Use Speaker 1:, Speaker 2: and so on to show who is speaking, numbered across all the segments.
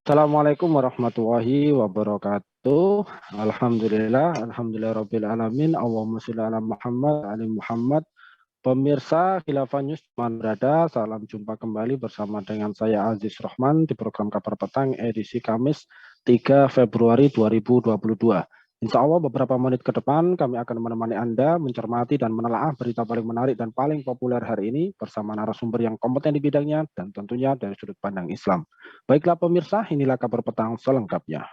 Speaker 1: Assalamualaikum warahmatullahi wabarakatuh. Alhamdulillah rabbil alamin. Allahumma sholli ala Muhammad ali Muhammad. Pemirsa Khilafah News berada, salam jumpa kembali bersama dengan saya Aziz Rahman di program Kabar Petang edisi Kamis 3 Februari 2022. Insya Allah beberapa menit ke depan kami akan menemani Anda mencermati dan menelaah berita paling menarik dan paling populer hari ini bersama narasumber yang kompeten di bidangnya dan tentunya dari sudut pandang Islam. Baiklah pemirsa, inilah Kabar Petang selengkapnya.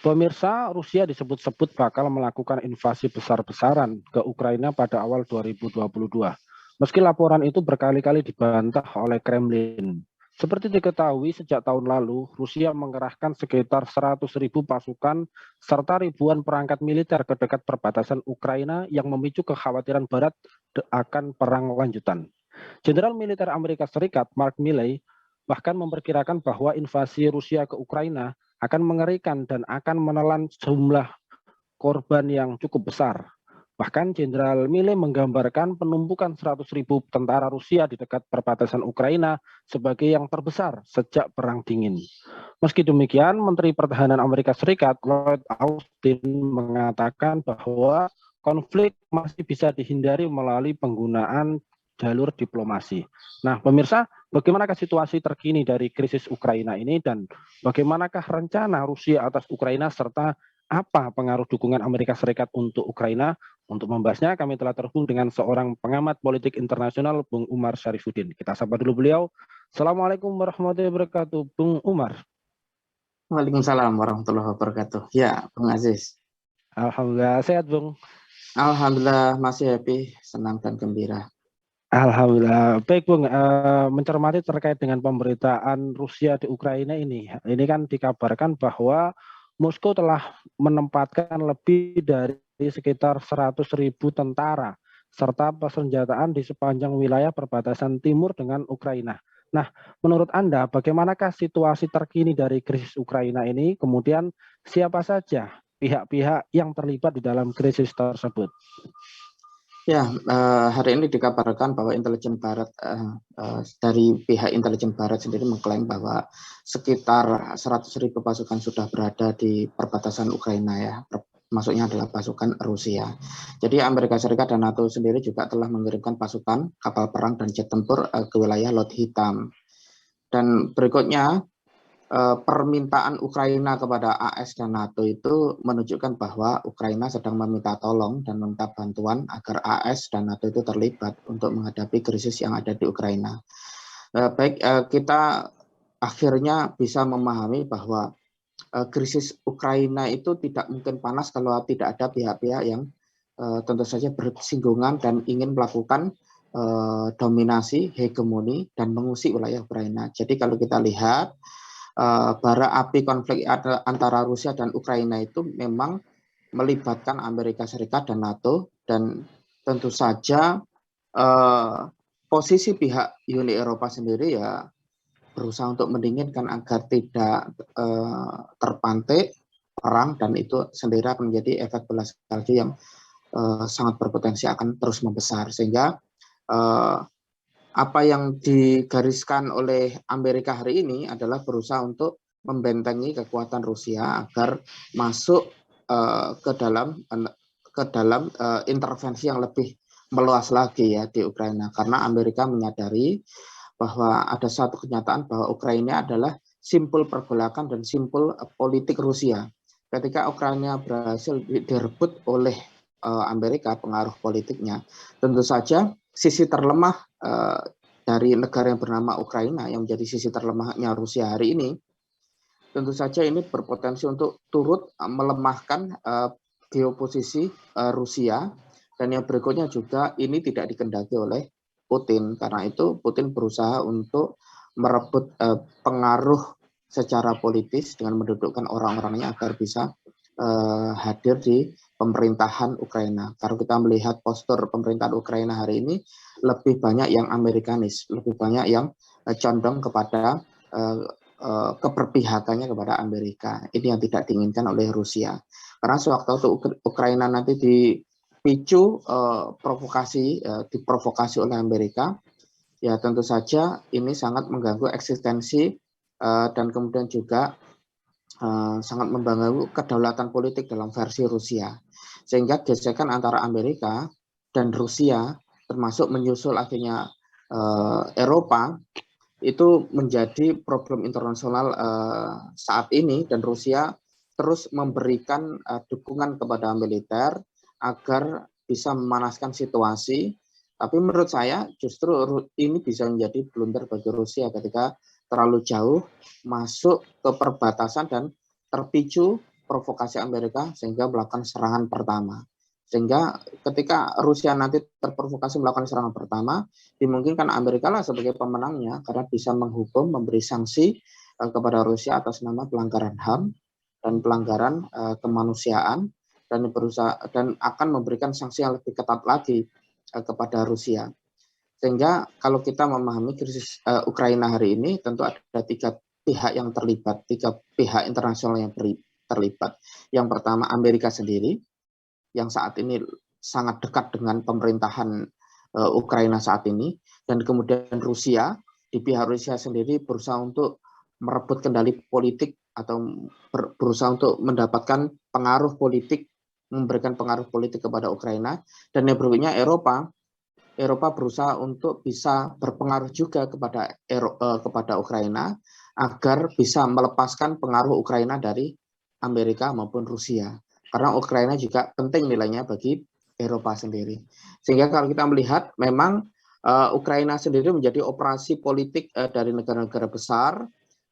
Speaker 1: Pemirsa, Rusia disebut-sebut bakal melakukan invasi besar-besaran ke Ukraina pada awal 2022. Meski laporan itu berkali-kali dibantah oleh Kremlin. Seperti diketahui, sejak tahun lalu, Rusia mengerahkan sekitar 100.000 pasukan serta ribuan perangkat militer ke dekat perbatasan Ukraina yang memicu kekhawatiran Barat akan perang lanjutan. Jenderal Militer Amerika Serikat Mark Milley bahkan memperkirakan bahwa invasi Rusia ke Ukraina akan mengerikan dan akan menelan jumlah korban yang cukup besar. Bahkan Jenderal Milley menggambarkan penumpukan 100.000 tentara Rusia di dekat perbatasan Ukraina sebagai yang terbesar sejak Perang Dingin. Meski demikian, Menteri Pertahanan Amerika Serikat Lloyd Austin mengatakan bahwa konflik masih bisa dihindari melalui penggunaan jalur diplomasi. Nah, pemirsa, bagaimanakah situasi terkini dari krisis Ukraina ini dan bagaimanakah rencana Rusia atas Ukraina serta apa pengaruh dukungan Amerika Serikat untuk Ukraina? Untuk membahasnya, kami telah terhubung dengan seorang pengamat politik internasional, Bung Umar Syarifuddin. Kita sapa dulu beliau. Assalamualaikum warahmatullahi wabarakatuh, Bung Umar.
Speaker 2: Waalaikumsalam warahmatullahi wabarakatuh. Ya, Bung Aziz.
Speaker 1: Alhamdulillah, sehat, Bung.
Speaker 2: Alhamdulillah masih happy, senang dan gembira.
Speaker 1: Alhamdulillah. Baik, Bung. Mencermati terkait dengan pemberitaan Rusia di Ukraina ini. Ini kan dikabarkan bahwa Moskow telah menempatkan lebih dari sekitar 100.000 tentara serta persenjataan di sepanjang wilayah perbatasan timur dengan Ukraina. Nah, menurut Anda, bagaimanakah situasi terkini dari krisis Ukraina ini? Kemudian siapa saja pihak-pihak yang terlibat di dalam krisis tersebut?
Speaker 2: Ya, hari ini dikabarkan bahwa intelijen Barat dari pihak intelijen Barat sendiri mengklaim bahwa sekitar 100.000 pasukan sudah berada di perbatasan Ukraina ya, maksudnya adalah pasukan Rusia. Jadi Amerika Serikat dan NATO sendiri juga telah mengirimkan pasukan kapal perang dan jet tempur ke wilayah Laut Hitam. Dan berikutnya permintaan Ukraina kepada AS dan NATO itu menunjukkan bahwa Ukraina sedang meminta tolong dan meminta bantuan agar AS dan NATO itu terlibat untuk menghadapi krisis yang ada di Ukraina. Kita akhirnya bisa memahami bahwa krisis Ukraina itu tidak mungkin panas kalau tidak ada pihak-pihak yang tentu saja bersinggungan dan ingin melakukan dominasi, hegemoni, dan mengusik wilayah Ukraina. Jadi kalau kita lihat bara api konflik antara Rusia dan Ukraina itu memang melibatkan Amerika Serikat dan NATO, dan tentu saja posisi pihak Uni Eropa sendiri ya berusaha untuk mendinginkan agar tidak terpantik perang, dan itu sendiri akan menjadi efek bola salju yang sangat berpotensi akan terus membesar, sehingga apa yang digariskan oleh Amerika hari ini adalah berusaha untuk membentengi kekuatan Rusia agar masuk ke dalam intervensi yang lebih meluas lagi ya di Ukraina, karena Amerika menyadari bahwa ada satu kenyataan bahwa Ukraina adalah simpul pergolakan dan simpul politik Rusia. Ketika Ukraina berhasil direbut oleh Amerika, pengaruh politiknya, tentu saja sisi terlemah dari negara yang bernama Ukraina, yang menjadi sisi terlemahnya Rusia hari ini, tentu saja ini berpotensi untuk turut melemahkan geoposisi Rusia. Dan yang berikutnya juga ini tidak dikendaki oleh Putin, karena itu Putin berusaha untuk merebut pengaruh secara politis dengan mendudukkan orang-orangnya agar bisa hadir di pemerintahan Ukraina. Kalau kita melihat postur pemerintahan Ukraina hari ini, lebih banyak yang Amerikanis, lebih banyak yang condong kepada keberpihakannya kepada Amerika. Ini yang tidak diinginkan oleh Rusia. Karena sewaktu itu Ukraina nanti dipicu diprovokasi oleh Amerika, ya tentu saja ini sangat mengganggu eksistensi dan kemudian juga sangat mengganggu kedaulatan politik dalam versi Rusia. Sehingga gesekan antara Amerika dan Rusia, termasuk menyusul akhirnya Eropa, itu menjadi problem internasional saat ini, dan Rusia terus memberikan dukungan kepada militer agar bisa memanaskan situasi. Tapi menurut saya justru ini bisa menjadi blunder bagi Rusia ketika terlalu jauh masuk ke perbatasan dan terpicu provokasi Amerika sehingga melakukan serangan pertama. Sehingga ketika Rusia nanti terprovokasi melakukan serangan pertama, dimungkinkan Amerika lah sebagai pemenangnya karena bisa menghukum, memberi sanksi kepada Rusia atas nama pelanggaran HAM dan pelanggaran kemanusiaan, dan akan memberikan sanksi yang lebih ketat lagi kepada Rusia. Sehingga kalau kita memahami krisis Ukraina hari ini, tentu ada tiga pihak yang terlibat, tiga pihak internasional yang terlibat. Yang pertama Amerika sendiri, yang saat ini sangat dekat dengan pemerintahan Ukraina saat ini, dan kemudian Rusia. Di pihak Rusia sendiri berusaha untuk merebut kendali politik atau berusaha untuk mendapatkan pengaruh politik, memberikan pengaruh politik kepada Ukraina. Dan yang berikutnya Eropa berusaha untuk bisa berpengaruh juga kepada Ukraina agar bisa melepaskan pengaruh Ukraina dari Amerika maupun Rusia. Karena Ukraina juga penting nilainya bagi Eropa sendiri. Sehingga kalau kita melihat memang Ukraina sendiri menjadi operasi politik dari negara-negara besar,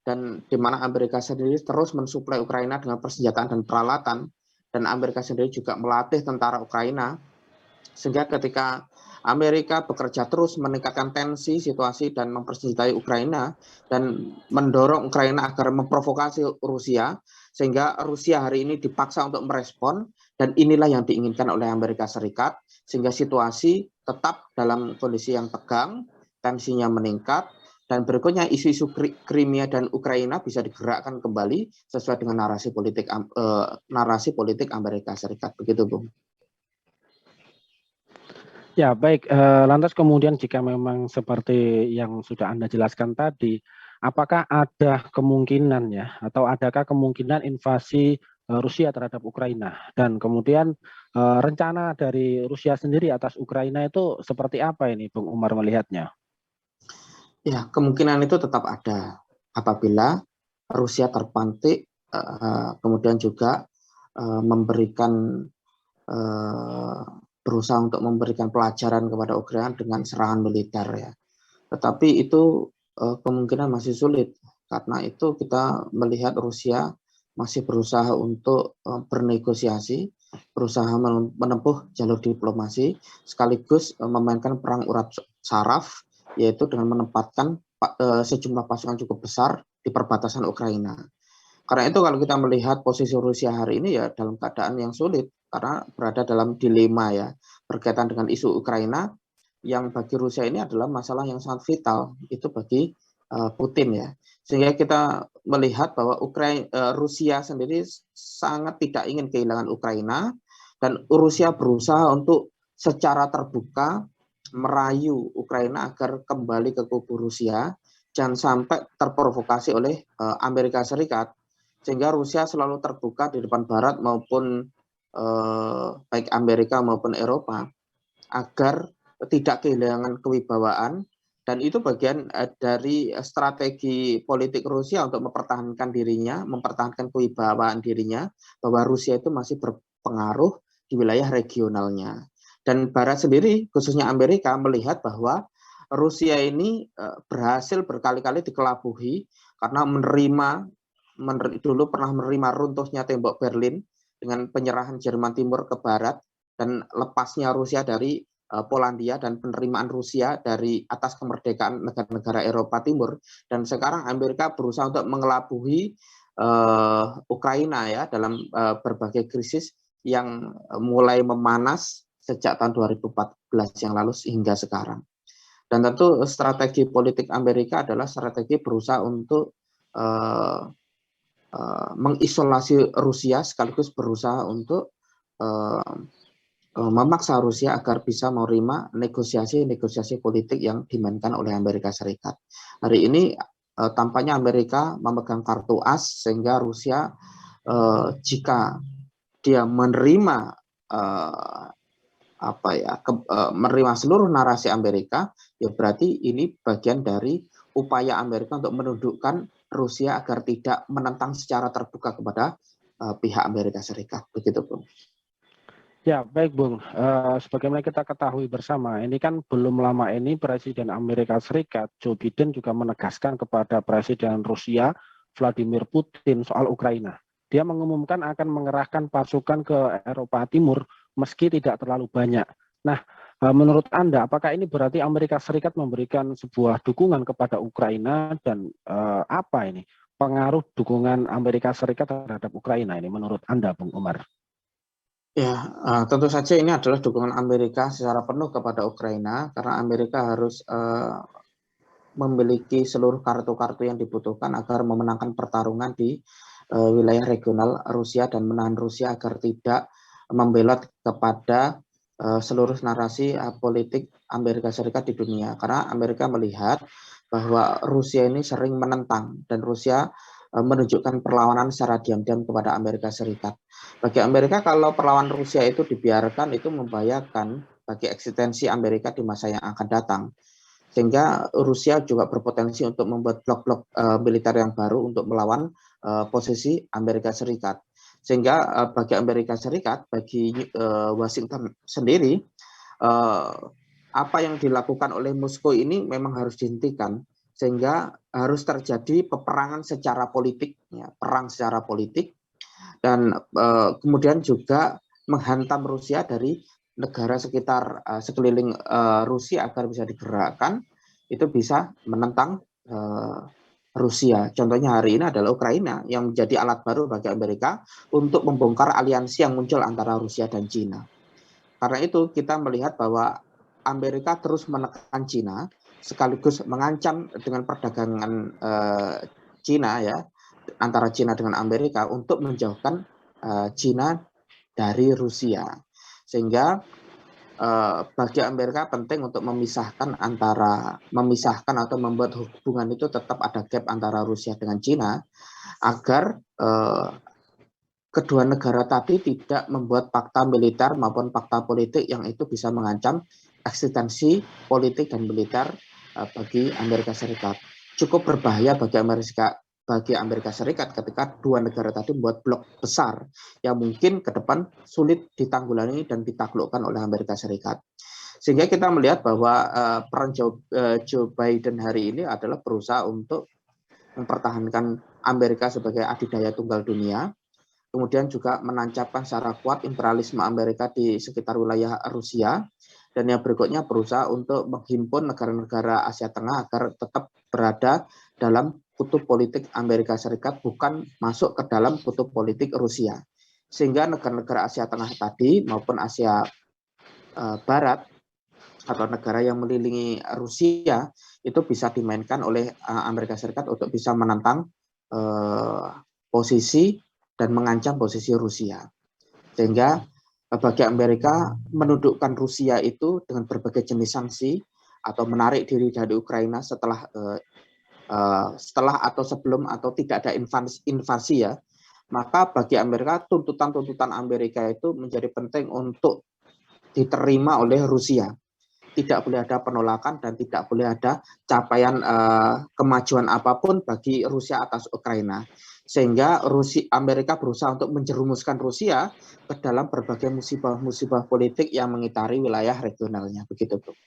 Speaker 2: dan di mana Amerika sendiri terus mensuplai Ukraina dengan persenjataan dan peralatan, dan Amerika sendiri juga melatih tentara Ukraina. Sehingga ketika Amerika bekerja terus meningkatkan tensi situasi dan mempersenjatai Ukraina dan mendorong Ukraina agar memprovokasi Rusia, sehingga Rusia hari ini dipaksa untuk merespon, dan inilah yang diinginkan oleh Amerika Serikat, sehingga situasi tetap dalam kondisi yang tegang, tensinya meningkat, dan berikutnya isu-isu Crimea dan Ukraina bisa digerakkan kembali sesuai dengan narasi politik Amerika Serikat. Begitu, Bung.
Speaker 1: Ya, baik. Lantas kemudian jika memang seperti yang sudah Anda jelaskan tadi, apakah ada kemungkinan ya, atau adakah kemungkinan invasi Rusia terhadap Ukraina? Dan kemudian rencana dari Rusia sendiri atas Ukraina itu seperti apa ini, Bung Umar melihatnya?
Speaker 2: Ya, kemungkinan itu tetap ada apabila Rusia terpantik, kemudian juga berusaha untuk memberikan pelajaran kepada Ukraina dengan serangan militer ya. Tetapi itu kemungkinan masih sulit, karena itu kita melihat Rusia masih berusaha untuk bernegosiasi, berusaha menempuh jalur diplomasi, sekaligus memainkan perang urat saraf, yaitu dengan menempatkan sejumlah pasukan cukup besar di perbatasan Ukraina. Karena itu kalau kita melihat posisi Rusia hari ini ya dalam keadaan yang sulit, karena berada dalam dilema ya, berkaitan dengan isu Ukraina, yang bagi Rusia ini adalah masalah yang sangat vital, itu bagi Putin ya. Sehingga kita melihat bahwa Rusia sendiri sangat tidak ingin kehilangan Ukraina, dan Rusia berusaha untuk secara terbuka merayu Ukraina agar kembali ke kubu Rusia, jangan sampai terprovokasi oleh Amerika Serikat. Sehingga Rusia selalu terbuka di depan Barat maupun baik Amerika maupun Eropa agar tidak kehilangan kewibawaan, dan itu bagian dari strategi politik Rusia untuk mempertahankan dirinya, mempertahankan kewibawaan dirinya, bahwa Rusia itu masih berpengaruh di wilayah regionalnya. Dan Barat sendiri, khususnya Amerika, melihat bahwa Rusia ini berhasil berkali-kali dikelabuhi karena dulu pernah menerima runtuhnya tembok Berlin dengan penyerahan Jerman Timur ke Barat, dan lepasnya Rusia dari Polandia dan penerimaan Rusia dari atas kemerdekaan negara-negara Eropa Timur. Dan sekarang Amerika berusaha untuk mengelabuhi Ukraina ya dalam berbagai krisis yang mulai memanas sejak tahun 2014 yang lalu hingga sekarang. Dan tentu strategi politik Amerika adalah strategi berusaha untuk uh, mengisolasi Rusia sekaligus berusaha untuk memaksa Rusia agar bisa menerima negosiasi politik yang dimainkan oleh Amerika Serikat. Hari ini tampaknya Amerika memegang kartu as, sehingga Rusia jika dia menerima menerima seluruh narasi Amerika, ya berarti ini bagian dari upaya Amerika untuk menundukkan Rusia agar tidak menentang secara terbuka kepada pihak Amerika Serikat. Begitu, Bung.
Speaker 1: Ya, baik Bung. Sebagaimana kita ketahui bersama, ini kan belum lama ini Presiden Amerika Serikat, Joe Biden, juga menegaskan kepada Presiden Rusia, Vladimir Putin, soal Ukraina. Dia mengumumkan akan mengerahkan pasukan ke Eropa Timur, meski tidak terlalu banyak. Nah, menurut Anda, apakah ini berarti Amerika Serikat memberikan sebuah dukungan kepada Ukraina, dan apa ini pengaruh dukungan Amerika Serikat terhadap Ukraina ini menurut Anda, Bung Umar?
Speaker 2: Ya, tentu saja ini adalah dukungan Amerika secara penuh kepada Ukraina, karena Amerika harus memiliki seluruh kartu-kartu yang dibutuhkan agar memenangkan pertarungan di wilayah regional Rusia dan menahan Rusia agar tidak membelot kepada seluruh narasi politik Amerika Serikat di dunia. Karena Amerika melihat bahwa Rusia ini sering menentang, dan Rusia menunjukkan perlawanan secara diam-diam kepada Amerika Serikat. Bagi Amerika, kalau perlawanan Rusia itu dibiarkan, itu membahayakan bagi eksistensi Amerika di masa yang akan datang. Sehingga Rusia juga berpotensi untuk membuat blok-blok militer yang baru untuk melawan posisi Amerika Serikat. Sehingga bagi Amerika Serikat, bagi Washington sendiri, apa yang dilakukan oleh Moskow ini memang harus dihentikan, sehingga harus terjadi peperangan secara politik, ya, perang secara politik, dan kemudian juga menghantam Rusia dari negara sekitar sekeliling Rusia agar bisa digerakkan, itu bisa menentang Rusia. Contohnya hari ini adalah Ukraina yang menjadi alat baru bagi Amerika untuk membongkar aliansi yang muncul antara Rusia dan Cina. Karena itu kita melihat bahwa Amerika terus menekan Cina, sekaligus mengancam dengan perdagangan Cina, ya, antara Cina dengan Amerika, untuk menjauhkan Cina dari Rusia. Sehingga bagi Amerika penting untuk memisahkan atau membuat hubungan itu tetap ada gap antara Rusia dengan Cina, agar kedua negara tadi tidak membuat fakta militer maupun fakta politik yang itu bisa mengancam eksistensi politik dan militer bagi Amerika Serikat. Cukup berbahaya bagi Amerika Serikat ketika dua negara tadi membuat blok besar yang mungkin ke depan sulit ditanggulangi dan ditaklukkan oleh Amerika Serikat. Sehingga kita melihat bahwa peran Joe Biden hari ini adalah berusaha untuk mempertahankan Amerika sebagai adidaya tunggal dunia, kemudian juga menancapkan secara kuat imperialisme Amerika di sekitar wilayah Rusia, dan yang berikutnya berusaha untuk menghimpun negara-negara Asia Tengah agar tetap berada dalam kutub politik Amerika Serikat, bukan masuk ke dalam kutub politik Rusia. Sehingga negara-negara Asia Tengah tadi maupun Asia Barat atau negara yang mengelilingi Rusia itu bisa dimainkan oleh Amerika Serikat untuk bisa menantang posisi dan mengancam posisi Rusia. Sehingga bagi Amerika menundukkan Rusia itu dengan berbagai jenis sanksi atau menarik diri dari Ukraina setelah atau sebelum atau tidak ada invasi, ya, maka bagi Amerika tuntutan-tuntutan Amerika itu menjadi penting untuk diterima oleh Rusia. Tidak boleh ada penolakan dan tidak boleh ada capaian kemajuan apapun bagi Rusia atas Ukraina. Sehingga Amerika berusaha untuk menjerumuskan Rusia ke dalam berbagai musibah-musibah politik yang mengitari wilayah regionalnya. Begitu, Bung.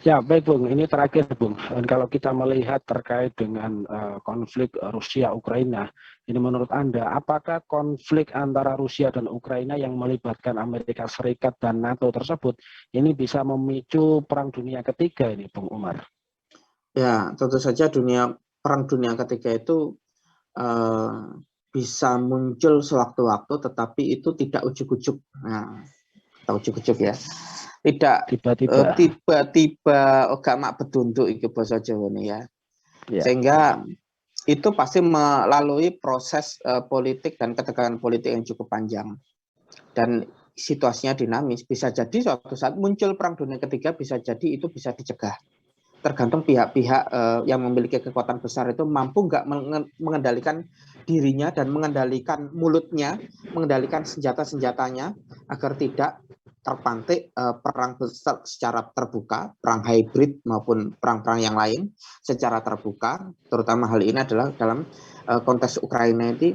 Speaker 1: Ya, baik Bung. Ini terakhir Bung. Dan kalau kita melihat terkait dengan konflik Rusia-Ukraina, ini menurut Anda, apakah konflik antara Rusia dan Ukraina yang melibatkan Amerika Serikat dan NATO tersebut, ini bisa memicu perang dunia ketiga ini, Bung Umar?
Speaker 2: Ya, tentu saja perang dunia ketiga itu bisa muncul sewaktu-waktu, tetapi itu tidak ujuk-ujuk. Nah, ujuk-ujuk, ya. Tidak tiba-tiba gak mak bedunduk iki basa Jawa nih, ya. Sehingga itu pasti melalui proses politik dan ketegangan politik yang cukup panjang. Dan situasinya dinamis, bisa jadi suatu saat muncul perang dunia ketiga, bisa jadi itu bisa dicegah. Tergantung pihak-pihak yang memiliki kekuatan besar itu mampu nggak mengendalikan dirinya dan mengendalikan mulutnya, mengendalikan senjata-senjatanya agar tidak terpantik perang besar secara terbuka, perang hybrid maupun perang-perang yang lain secara terbuka. Terutama hal ini adalah dalam konteks Ukraina ini,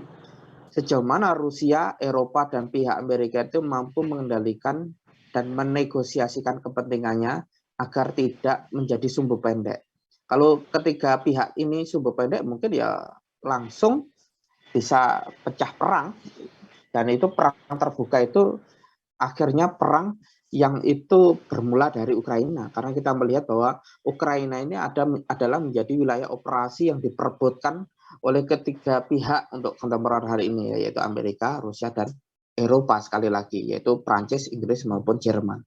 Speaker 2: sejauh mana Rusia, Eropa, dan pihak Amerika itu mampu mengendalikan dan menegosiasikan kepentingannya agar tidak menjadi sumbu pendek. Kalau ketiga pihak ini sumbu pendek, mungkin ya langsung bisa pecah perang. Dan itu perang terbuka itu akhirnya perang yang itu bermula dari Ukraina. Karena kita melihat bahwa Ukraina ini adalah menjadi wilayah operasi yang diperebutkan oleh ketiga pihak untuk kontemporer hari ini, yaitu Amerika, Rusia, dan Eropa sekali lagi, yaitu Prancis, Inggris, maupun Jerman.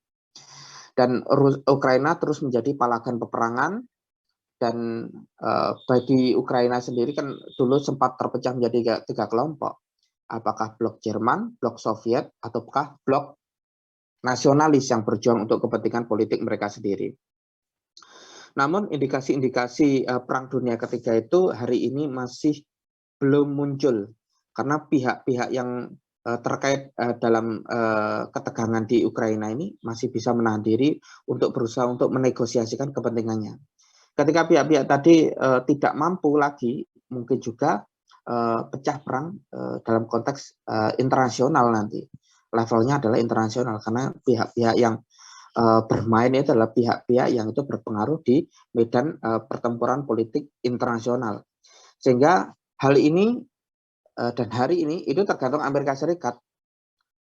Speaker 2: Dan Ukraina terus menjadi palagan peperangan, dan bagi Ukraina sendiri kan dulu sempat terpecah menjadi tiga kelompok. Apakah blok Jerman, blok Soviet, ataukah blok nasionalis yang berjuang untuk kepentingan politik mereka sendiri. Namun indikasi-indikasi perang dunia ketiga itu hari ini masih belum muncul karena pihak-pihak yang terkait dalam ketegangan di Ukraina ini masih bisa menahan diri untuk berusaha untuk menegosiasikan kepentingannya. Ketika pihak-pihak tadi tidak mampu lagi, mungkin juga pecah perang dalam konteks internasional nanti. Levelnya adalah internasional karena pihak-pihak yang bermain itu adalah pihak-pihak yang itu berpengaruh di medan pertempuran politik internasional. Sehingga hal ini dan hari ini itu tergantung Amerika Serikat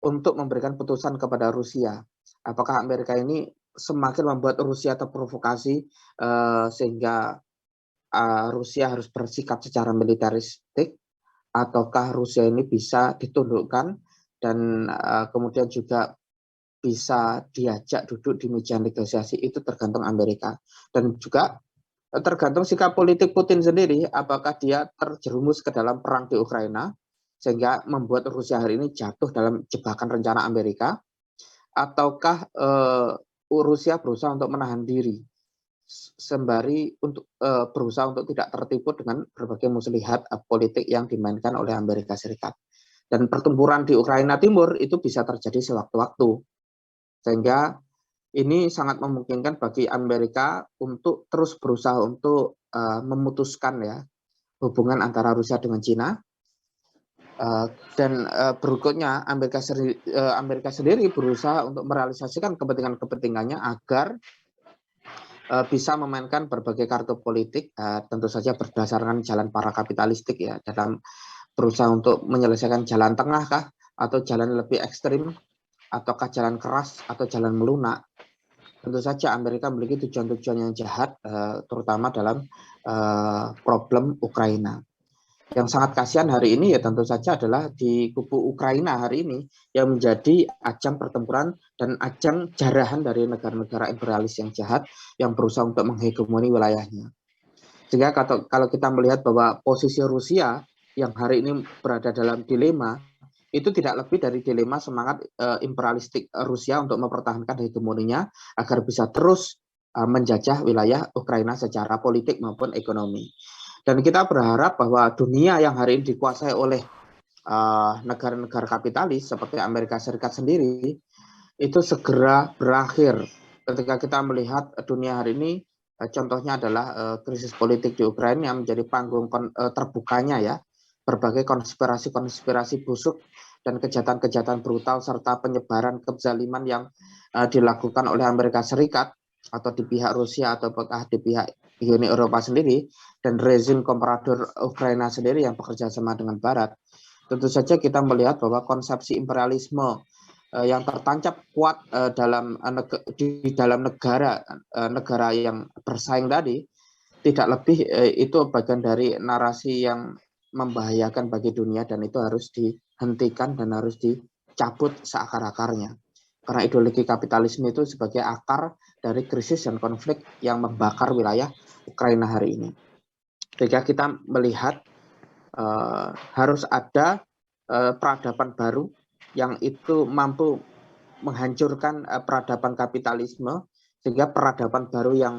Speaker 2: untuk memberikan putusan kepada Rusia. Apakah Amerika ini semakin membuat Rusia terprovokasi sehingga Rusia harus bersikap secara militeristik, ataukah Rusia ini bisa ditundukkan dan kemudian juga bisa diajak duduk di meja negosiasi, itu tergantung Amerika. Dan juga tergantung sikap politik Putin sendiri, apakah dia terjerumus ke dalam perang di Ukraina, sehingga membuat Rusia hari ini jatuh dalam jebakan rencana Amerika, ataukah Rusia berusaha untuk menahan diri, sembari untuk berusaha untuk tidak tertipu dengan berbagai muslihat politik yang dimainkan oleh Amerika Serikat. Dan pertempuran di Ukraina Timur itu bisa terjadi sewaktu-waktu. Sehingga ini sangat memungkinkan bagi Amerika untuk terus berusaha untuk memutuskan ya hubungan antara Rusia dengan Cina. Dan berikutnya Amerika sendiri berusaha untuk merealisasikan kepentingan-kepentingannya agar bisa memainkan berbagai kartu politik, tentu saja berdasarkan jalan para kapitalistik ya, dalam berusaha untuk menyelesaikan jalan tengah kah, atau jalan lebih ekstrim, ataukah jalan keras atau jalan melunak. Tentu saja Amerika memiliki tujuan-tujuan yang jahat, terutama dalam problem Ukraina. Yang sangat kasihan hari ini ya tentu saja adalah di kubu Ukraina hari ini yang menjadi ajang pertempuran dan ajang jarahan dari negara-negara imperialis yang jahat yang berusaha untuk menghegemoni wilayahnya. Sehingga kalau kita melihat bahwa posisi Rusia yang hari ini berada dalam dilema, itu tidak lebih dari dilema semangat imperialistik Rusia untuk mempertahankan hegemoninya agar bisa terus menjajah wilayah Ukraina secara politik maupun ekonomi. Dan kita berharap bahwa dunia yang hari ini dikuasai oleh negara-negara kapitalis seperti Amerika Serikat sendiri itu segera berakhir. Ketika kita melihat dunia hari ini, contohnya adalah krisis politik di Ukraina yang menjadi panggung terbukanya ya berbagai konspirasi-konspirasi busuk dan kejahatan-kejahatan brutal serta penyebaran kezaliman yang dilakukan oleh Amerika Serikat atau di pihak Rusia atau di pihak Uni Eropa sendiri dan rezim komprador Ukraina sendiri yang bekerja sama dengan Barat. Tentu saja kita melihat bahwa konsepsi imperialisme yang tertancap kuat di dalam negara yang bersaing tadi tidak lebih itu bagian dari narasi yang membahayakan bagi dunia dan itu harus dihentikan dan harus dicabut seakar-akarnya. Karena ideologi kapitalisme itu sebagai akar dari krisis dan konflik yang membakar wilayah Ukraina hari ini. Sehingga kita melihat harus ada peradaban baru yang itu mampu menghancurkan peradaban kapitalisme, sehingga peradaban baru yang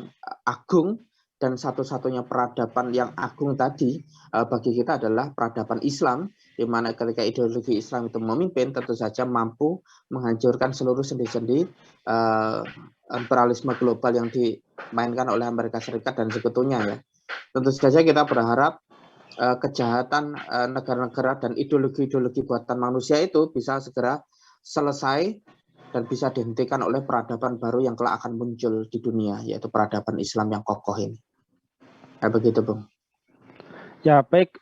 Speaker 2: agung dan satu-satunya peradaban yang agung tadi bagi kita adalah peradaban Islam, di mana ketika ideologi Islam itu memimpin, tentu saja mampu menghancurkan seluruh sendi-sendi imperialisme global yang dimainkan oleh Amerika Serikat dan sekutunya ya. Tentu saja kita berharap kejahatan negara-negara dan ideologi-ideologi buatan manusia itu bisa segera selesai dan bisa dihentikan oleh peradaban baru yang kelak akan muncul di dunia, yaitu peradaban Islam yang kokoh ini. Ya, begitu, Bung.
Speaker 1: Ya baik,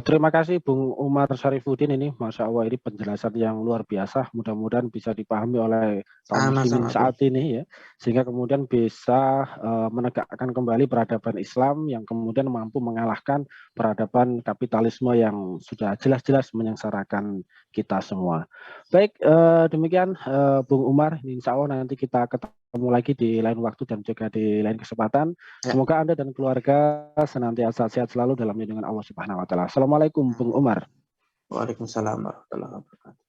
Speaker 1: terima kasih Bung Umar Syarifuddin ini, Masya Allah ini penjelasan yang luar biasa, mudah-mudahan bisa dipahami oleh kaum muslimin
Speaker 2: Sama-sama, Bung.
Speaker 1: saat ini ya, sehingga kemudian bisa menegakkan kembali peradaban Islam yang kemudian mampu mengalahkan peradaban kapitalisme yang sudah jelas-jelas menyengsarakan kita semua. Baik, demikian Bung Umar, insya Allah nanti kita ketemu lagi di lain waktu dan juga di lain kesempatan.
Speaker 2: Ya.
Speaker 1: Semoga Anda dan keluarga senantiasa sehat selalu dalam lindungan Allah Subhanahu wa taala. Assalamualaikum Bung Umar.
Speaker 2: Waalaikumsalam warahmatullahi wabarakatuh.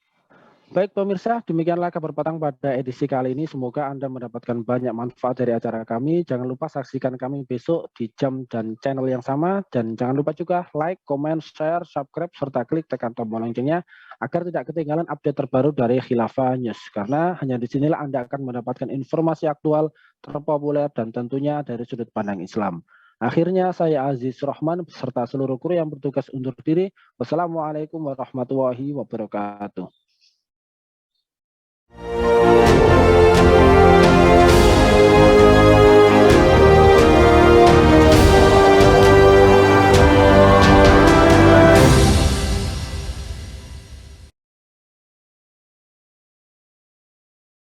Speaker 1: Baik pemirsa, demikianlah kabar petang pada edisi kali ini. Semoga Anda mendapatkan banyak manfaat dari acara kami. Jangan lupa saksikan kami besok di jam dan channel yang sama. Dan jangan lupa juga like, comment, share, subscribe, serta klik tekan tombol loncengnya agar tidak ketinggalan update terbaru dari Khilafah News. Karena hanya di sinilah Anda akan mendapatkan informasi aktual, terpopuler, dan tentunya dari sudut pandang Islam. Akhirnya saya Aziz Rahman beserta seluruh kru yang bertugas undur diri. Wassalamualaikum warahmatullahi wabarakatuh.